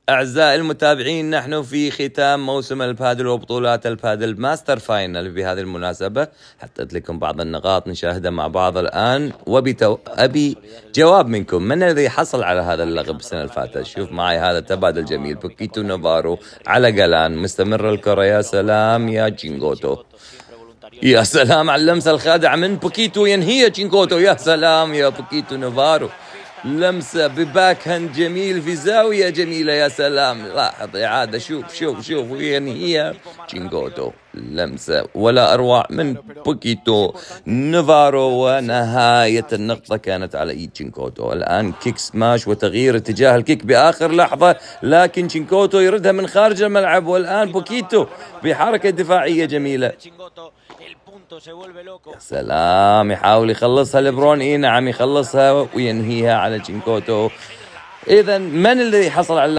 أعزائي المتابعين، نحن في ختام موسم البادل وبطولات البادل ماستر فاينل. بهذه المناسبة حطيت لكم بعض النقاط نشاهدها مع بعض الآن، أبي جواب منكم: من الذي حصل على هذا اللقب السنة اللي فاتت؟ شوف معي هذا التبادل جميل، بوكيتو نافارو على قلان، مستمر الكرة. يا سلام يا جينغوتو، يا سلام على اللمسة الخادعة من بوكيتو، ينهي جينغوتو. يا سلام يا بوكيتو نافارو، لمسة بباك هاند جميل في زاوية جميلة. يا سلام، لاحظ إعادة، شوف وينهيها جينغوتو. لمسة ولا أروع من بوكيتو نافارو، ونهاية النقطة كانت على إيد جينغوتو. الآن كيك سماش وتغيير اتجاه الكيك بآخر لحظة، لكن جينغوتو يردها من خارج الملعب، والآن بوكيتو بحركة دفاعية جميلة. يا سلام، يحاول يخلصها لبرون. نعم، يخلصها وينهيها على جينغوتو. إذا من الذي حصل على